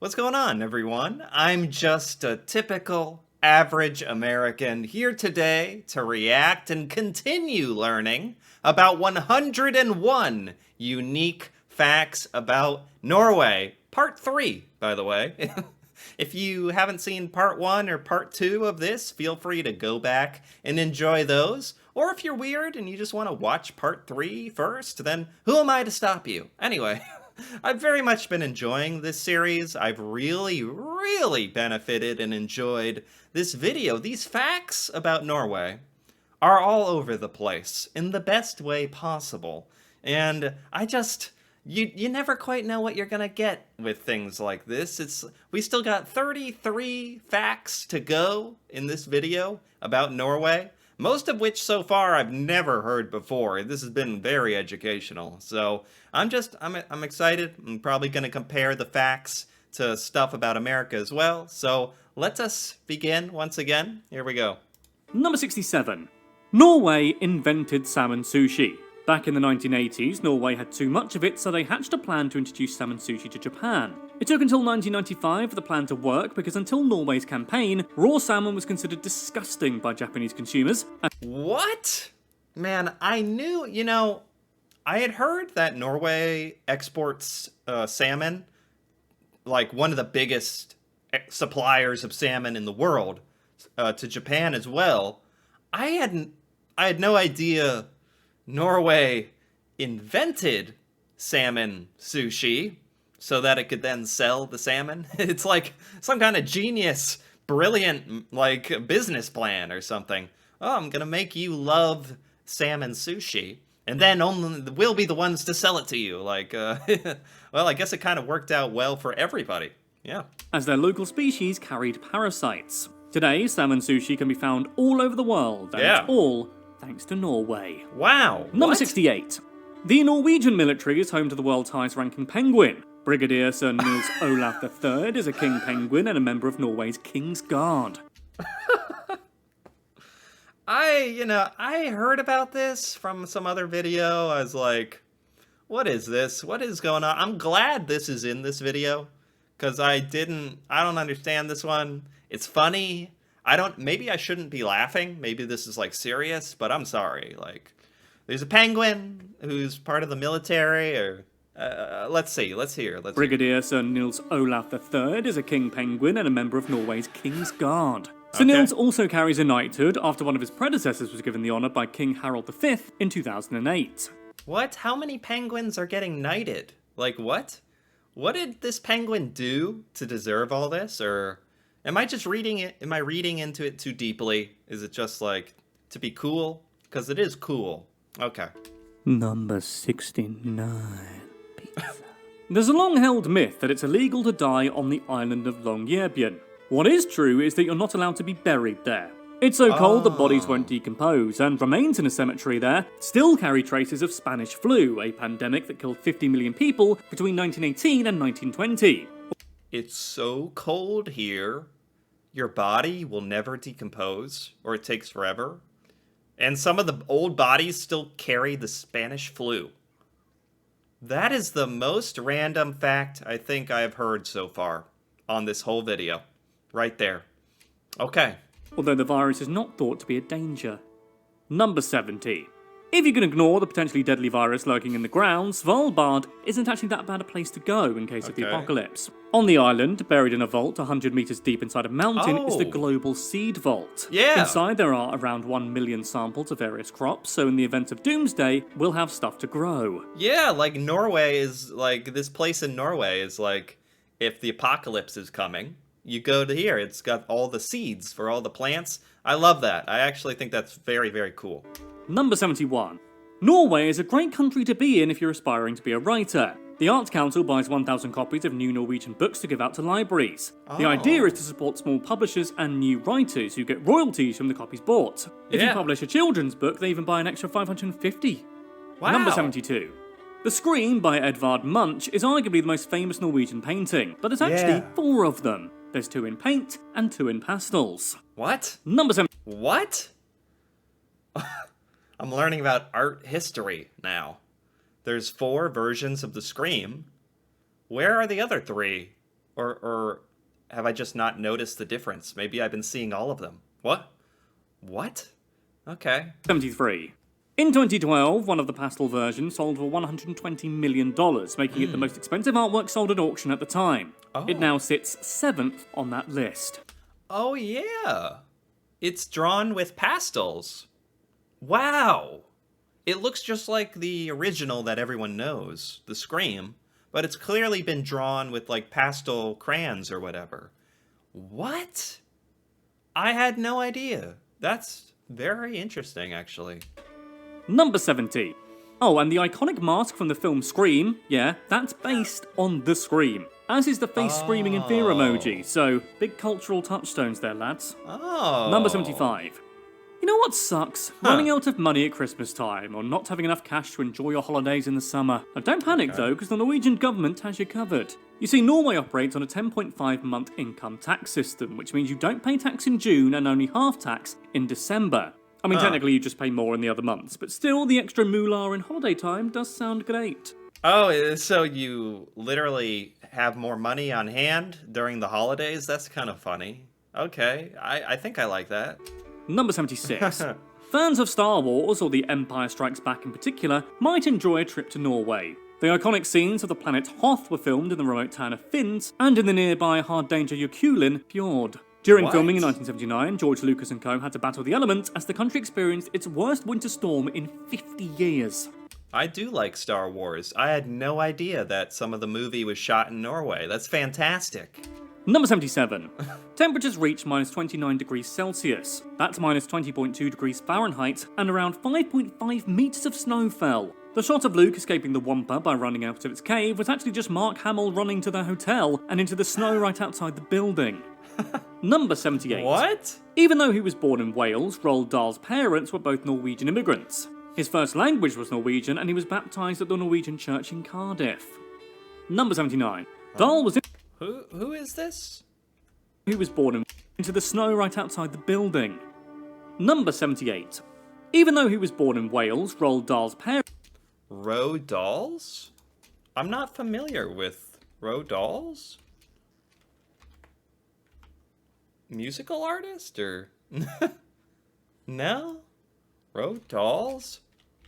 What's going on, everyone? I'm just a typical average American here today to react and continue learning about 101 unique facts about Norway. Part 3, by the way. If you haven't seen part 1 or part 2 of this, feel free to go back and enjoy those. Or if you're weird and you just want to watch part 3 first, then who am I to stop you? Anyway. I've very much been enjoying this series. I've really benefited and enjoyed this video. These facts about Norway are all over the place in the best way possible. And you never quite know what you're gonna get with things like this. We still got 33 facts to go in this video about Norway. Most of which so far I've never heard before. This has been very educational. So I'm excited. I'm probably going to compare the facts to stuff about America as well. So let us begin once again. Here we go. Number 67. Norway invented salmon sushi. Back in the 1980s, Norway had too much of it, so they hatched a plan to introduce salmon sushi to Japan. It took until 1995 for the plan to work, because until Norway's campaign, raw salmon was considered disgusting by Japanese consumers. What? Man, I knew, I had heard that Norway exports salmon, like one of the biggest suppliers of salmon in the world, to Japan as well. I had no idea Norway invented salmon sushi so that it could then sell the salmon. It's like some kind of genius, brilliant, business plan or something. Oh, I'm gonna make you love salmon sushi, and then only we'll be the ones to sell it to you. Well, I guess it kind of worked out well for everybody. Yeah. As their local species carried parasites. Today, salmon sushi can be found all over the world, and it's all thanks to Norway. Wow. Number 68. The Norwegian military is home to the world's highest-ranking penguin. Brigadier Sir Niels Olaf III is a king penguin and a member of Norway's King's Guard. I heard about this from some other video. I was like, what is this? What is going on? I'm glad this is in this video, because I don't understand this one. It's funny. Maybe I shouldn't be laughing. Maybe this is serious, but I'm sorry. There's a penguin who's part of the military, or let's hear. Brigadier Sir Niels Olaf III is a king penguin and a member of Norway's King's Guard. Sir Niels also carries a knighthood after one of his predecessors was given the honour by King Harald V in 2008. What? How many penguins are getting knighted? What? What did this penguin do to deserve all this? Or am I just reading it? Am I reading into it too deeply? Is it just to be cool? Because it is cool. Okay. Number 69. Pizza. There's a long-held myth that it's illegal to die on the island of Longyearbyen. What is true is that you're not allowed to be buried there. It's so cold that bodies won't decompose, and remains in a cemetery there still carry traces of Spanish flu, a pandemic that killed 50 million people between 1918 and 1920. It's so cold here, your body will never decompose, or it takes forever. And some of the old bodies still carry the Spanish flu. That is the most random fact I think I have heard so far on this whole video. Right there. Okay. Although the virus is not thought to be a danger. Number 70. If you can ignore the potentially deadly virus lurking in the ground, Svalbard isn't actually that bad a place to go in case of the apocalypse. On the island, buried in a vault 100 meters deep inside a mountain, is the Global Seed Vault. Yeah. Inside there are around 1 million samples of various crops, so in the event of doomsday, we'll have stuff to grow. Yeah, Norway is, this place in Norway is if the apocalypse is coming, you go to here. It's got all the seeds for all the plants. I love that. I actually think that's very, very cool. Number 71. Norway is a great country to be in if you're aspiring to be a writer. The Arts Council buys 1,000 copies of new Norwegian books to give out to libraries. The idea is to support small publishers and new writers who get royalties from the copies bought. If you publish a children's book, they even buy an extra 550. Wow. Number 72. The Scream by Edvard Munch is arguably the most famous Norwegian painting, but there's actually 4 of them. There's 2 in paint and 2 in pastels. What? Number 7. What? I'm learning about art history now. There's 4 versions of The Scream. Where are the other 3? Or have I just not noticed the difference? Maybe I've been seeing all of them. What? What? Okay. 73. In 2012, one of the pastel versions sold for $120 million, making it the most expensive artwork sold at auction at the time. It now sits 7th on that list. Oh, yeah. It's drawn with pastels. Wow. It looks just like the original that everyone knows, the Scream, but it's clearly been drawn with, like, pastel crayons or whatever. What? I had no idea. That's very interesting, actually. Number 70. Oh, and the iconic mask from the film Scream, yeah, that's based on the Scream. As is the face screaming in fear emoji, so big cultural touchstones there, lads. Oh. Number 75. You know what sucks? Running out of money at Christmas time, or not having enough cash to enjoy your holidays in the summer. Now don't panic though, because the Norwegian government has you covered. You see, Norway operates on a 10.5 month income tax system, which means you don't pay tax in June and only half tax in December. I mean, technically you just pay more in the other months, but still, the extra moolah in holiday time does sound great. Oh, so you literally have more money on hand during the holidays? That's kind of funny. Okay, I think I like that. Number 76. Fans of Star Wars, or The Empire Strikes Back in particular, might enjoy a trip to Norway. The iconic scenes of the planet Hoth were filmed in the remote town of Finns and in the nearby Hardanger Fjord. During filming in 1979, George Lucas and co. had to battle the elements as the country experienced its worst winter storm in 50 years. I do like Star Wars. I had no idea that some of the movie was shot in Norway. That's fantastic. Number 77. Temperatures reach minus 29 degrees Celsius. That's minus 20.2 degrees Fahrenheit, and around 5.5 meters of snow fell. The shot of Luke escaping the Wampa by running out of its cave was actually just Mark Hamill running to the hotel and into the snow right outside the building. Number 78. What? Even though he was born in Wales, Roald Dahl's parents were both Norwegian immigrants. His first language was Norwegian, and he was baptised at the Norwegian church in Cardiff. Number 79. Dahl was Who is this? He was born into the snow right outside the building. Number 78. Even though he was born in Wales, Roald Dahl's parents... Roald Dahls? I'm not familiar with Roald Dahls. Musical artist, or... No? Roald Dahls?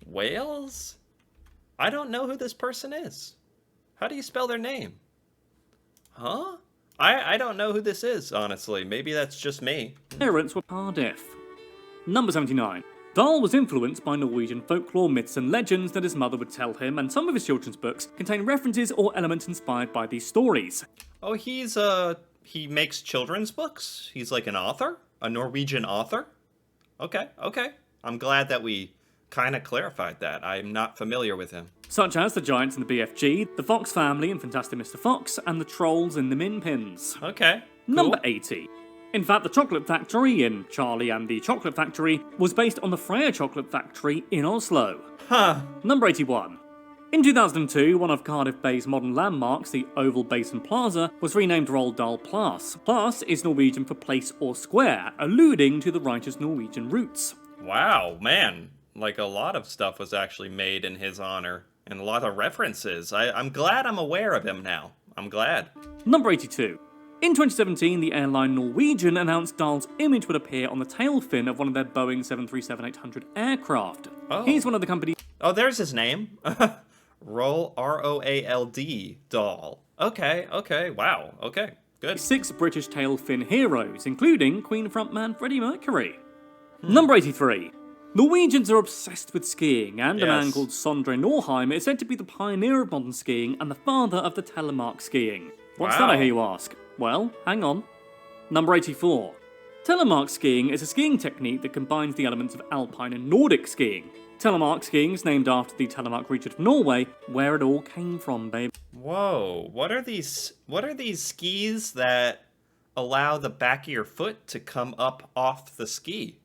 Wales? I don't know who this person is. How do you spell their name? Huh? I don't know who this is, honestly. Maybe that's just me. Parents were Cardiff. Number 79. Dahl was influenced by Norwegian folklore, myths and legends that his mother would tell him, and some of his children's books contain references or elements inspired by these stories. Oh, he makes children's books? He's like an author? A Norwegian author? Okay. I'm glad that we kind of clarified that. I'm not familiar with him. Such as the Giants in the BFG, the Fox family in Fantastic Mr. Fox, and the Trolls in the Min Pins. Okay. Cool. Number 80. In fact, the Chocolate Factory in Charlie and the Chocolate Factory was based on the Freya Chocolate Factory in Oslo. Huh. Number 81. In 2002, one of Cardiff Bay's modern landmarks, the Oval Basin Plaza, was renamed Roald Dahl Plass. Plass is Norwegian for place or square, alluding to the writer's Norwegian roots. Wow, man. Like, a lot of stuff was actually made in his honor, and a lot of references. I'm glad I'm aware of him now. I'm glad. Number 82. In 2017, the airline Norwegian announced Dahl's image would appear on the tail fin of one of their Boeing 737-800 aircraft. Oh. He's one of the company's... Oh, there's his name. R-O-A-L-D, Dahl. Okay, wow, okay, good. 6 British tail fin heroes, including Queen frontman Freddie Mercury. Number 83. Norwegians are obsessed with skiing, and a man called Sondre Norheim is said to be the pioneer of modern skiing and the father of the telemark skiing. What's that, I hear you ask? Well, hang on. Number 84. Telemark skiing is a skiing technique that combines the elements of alpine and Nordic skiing. Telemark skiing is named after the Telemark region of Norway, where it all came from, babe. Whoa, what are these skis that allow the back of your foot to come up off the ski?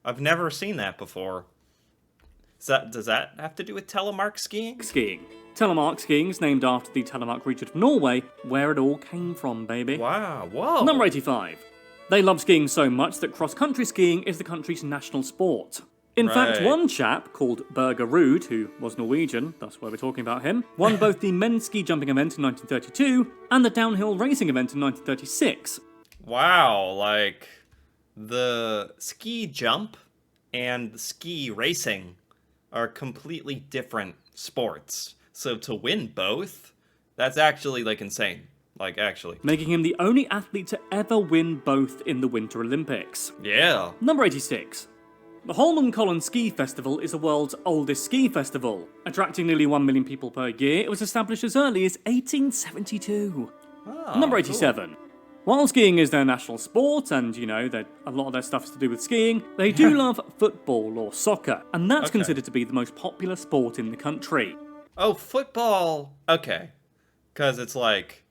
I've never seen that before. Does that have to do with telemark skiing? Skiing. Telemark skiing is named after the Telemark region of Norway, where it all came from, baby. Wow, whoa. Number 85. They love skiing so much that cross-country skiing is the country's national sport. In fact, Right. one chap called Berger Ruud, who was Norwegian, that's why we're talking about him, won both the men's ski jumping event in 1932 and the downhill racing event in 1936. Wow, like the ski jump and the ski racing are completely different sports. So to win both, that's actually like insane. Like actually. Making him the only athlete to ever win both in the Winter Olympics. Yeah. Number 86. The Holmenkollen Ski Festival is the world's oldest ski festival. Attracting nearly 1 million people per year, it was established as early as 1872. Number 87. While skiing is their national sport, and that a lot of their stuff is to do with skiing, they do love football or soccer, and that's considered to be the most popular sport in the country. Oh, football. Okay. Because it's like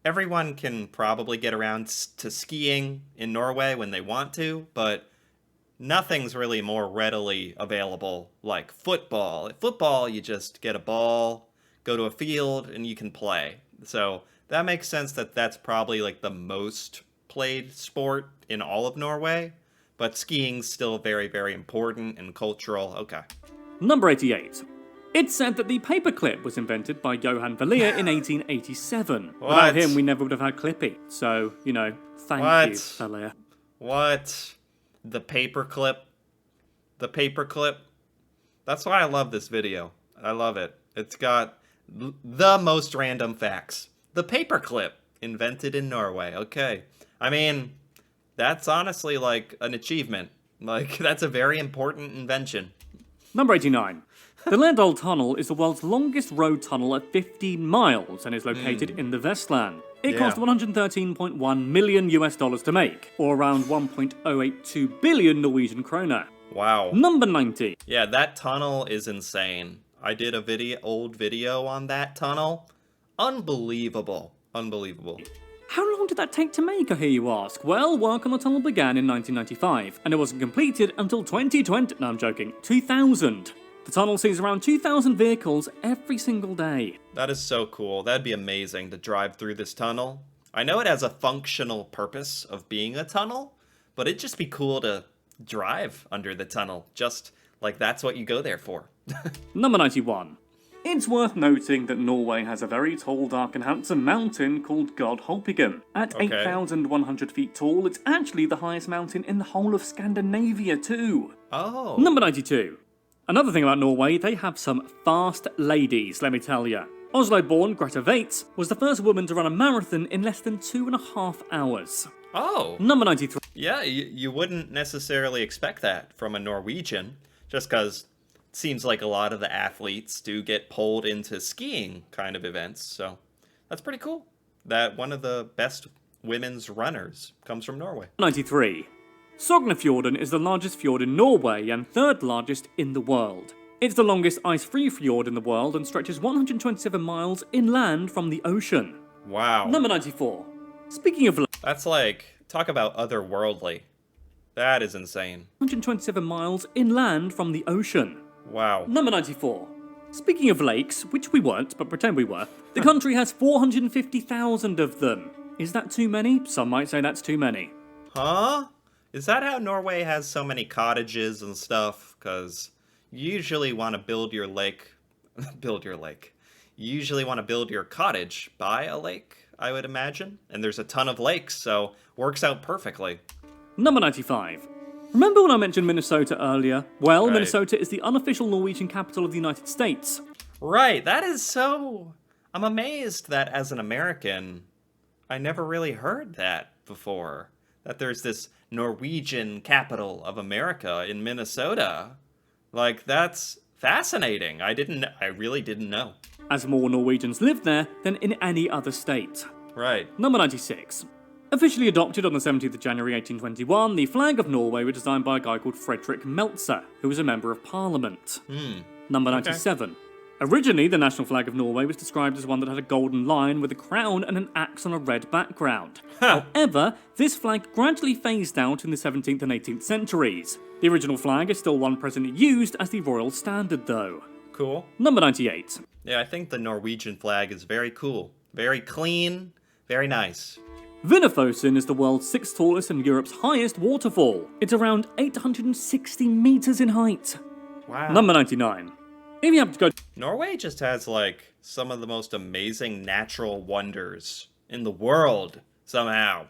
everyone can probably get around to skiing in Norway when they want to, but nothing's really more readily available like football. At football, you just get a ball, go to a field, and you can play. So that makes sense that that's probably like the most played sport in all of Norway. But skiing's still very, very important and cultural. Okay. Number 88. It's said that the paperclip was invented by Johan Valier in 1887. Without him, we never would have had Clippy. So, thank you, Valier. What? The paperclip? The paperclip? That's why I love this video. I love it. It's got the most random facts. The paperclip, invented in Norway. Okay. I mean, that's honestly like an achievement. Like, that's a very important invention. Number 89. The Lerndal Tunnel is the world's longest road tunnel at 15 miles and is located in the Vestland. It cost $113.1 million to make, or around 1.082 billion Norwegian kroner. Wow. Number 90. Yeah, that tunnel is insane. I did a old video on that tunnel. Unbelievable. Unbelievable. How long did that take to make, I hear you ask? Well, work on the tunnel began in 1995, and it wasn't completed until 2020. No, I'm joking. 2000. The tunnel sees around 2,000 vehicles every single day. That is so cool. That'd be amazing to drive through this tunnel. I know it has a functional purpose of being a tunnel, but it'd just be cool to drive under the tunnel. Just like that's what you go there for. Number 91. It's worth noting that Norway has a very tall, dark and handsome mountain called Godholpigen. At 8,100 feet tall, it's actually the highest mountain in the whole of Scandinavia too. Oh. Number 92. Another thing about Norway, they have some fast ladies, let me tell you. Oslo-born Greta Waitz was the first woman to run a marathon in less than 2.5 hours. Oh. Number 93. Yeah, you wouldn't necessarily expect that from a Norwegian, just because it seems like a lot of the athletes do get pulled into skiing kind of events, so that's pretty cool. That one of the best women's runners comes from Norway. 93. Sognefjorden is the largest fjord in Norway and third largest in the world. It's the longest ice-free fjord in the world and stretches 127 miles inland from the ocean. Wow. Number 94. Speaking of That's like, talk about otherworldly. That is insane. 127 miles inland from the ocean. Wow. Number 94. Speaking of lakes, which we weren't, but pretend we were, the country has 450,000 of them. Is that too many? Some might say that's too many. Huh? Is that how Norway has so many cottages and stuff? Because you usually want to build your lake... build your lake. You usually want to build your cottage by a lake, I would imagine. And there's a ton of lakes, so works out perfectly. Number 95. Remember when I mentioned Minnesota earlier? Well, Right. Minnesota is the unofficial Norwegian capital of the United States. Right, that is so... I'm amazed that as an American, I never really heard that before. That there's this Norwegian capital of America in Minnesota. Like, that's fascinating. I really didn't know. As more Norwegians live there than in any other state. Right. Number 96. Officially adopted on the 17th of January 1821, the flag of Norway was designed by a guy called Frederick Meltzer, who was a member of Parliament. Number 97. Originally, the national flag of Norway was described as one that had a golden lion with a crown and an axe on a red background. However, this flag gradually phased out in the 17th and 18th centuries. The original flag is still one presently used as the royal standard, though. Cool. Number 98. Yeah, I think the Norwegian flag is very cool. Very clean. Very nice. Vinnefossen is the world's 6th tallest and Europe's highest waterfall. It's around 860 meters in height. Wow. Number 99. If you have to go Norway just has, like, some of the most amazing natural wonders in the world, somehow.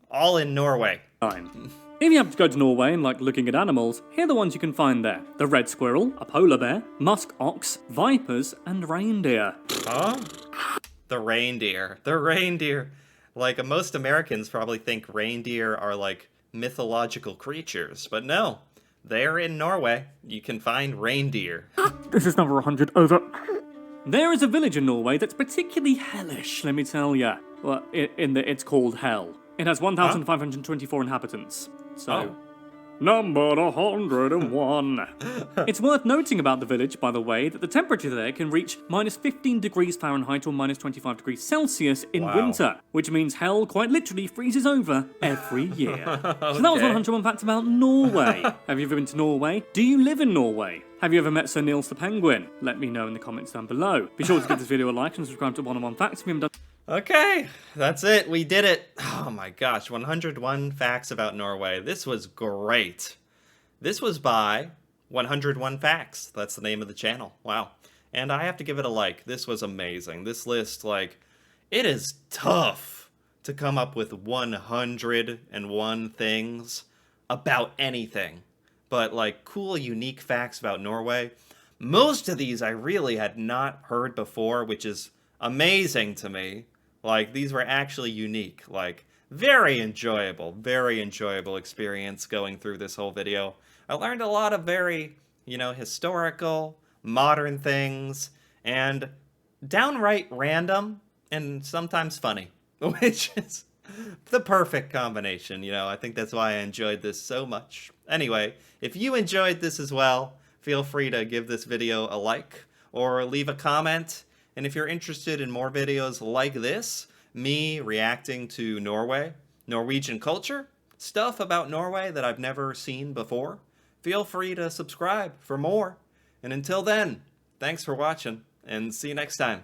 All in Norway. 9. If you happen to go to Norway and like looking at animals, here are the ones you can find there. The red squirrel, a polar bear, musk ox, vipers, and reindeer. Huh? The reindeer. The reindeer. Like, most Americans probably think reindeer are, like, mythological creatures, but no. They're in Norway. You can find reindeer. This is number 100, over. There is a village in Norway that's particularly hellish, let me tell ya. Well, it's called Hell. It has 1,524 inhabitants. So, Oh. number 101. It's worth noting about the village, by the way, that the temperature there can reach minus 15 degrees Fahrenheit or minus 25 degrees Celsius in Wow. winter, which means hell quite literally freezes over every year. So that was Okay. 101 facts about Norway. Have you ever been to Norway? Do you live in Norway? Have you ever met Sir Niels the Penguin? Let me know in the comments down below. Be sure to give this video a like and subscribe to 101 Facts if you haven't done. Okay, that's it. We did it. Oh my gosh, 101 facts about Norway. This was great. This was by 101 Facts. That's the name of the channel. Wow. And I have to give it a like. This was amazing. This list, like, it is tough to come up with 101 things about anything. But, like, cool, unique facts about Norway. Most of these I really had not heard before, which is amazing to me. Like, these were actually unique. Like, very enjoyable experience going through this whole video. I learned a lot of very, historical, modern things, and downright random, and sometimes funny, which is the perfect combination. I think that's why I enjoyed this so much. Anyway, if you enjoyed this as well, feel free to give this video a like or leave a comment. And if you're interested in more videos like this, me reacting to Norway, Norwegian culture, stuff about Norway that I've never seen before, feel free to subscribe for more. And until then, thanks for watching, and see you next time.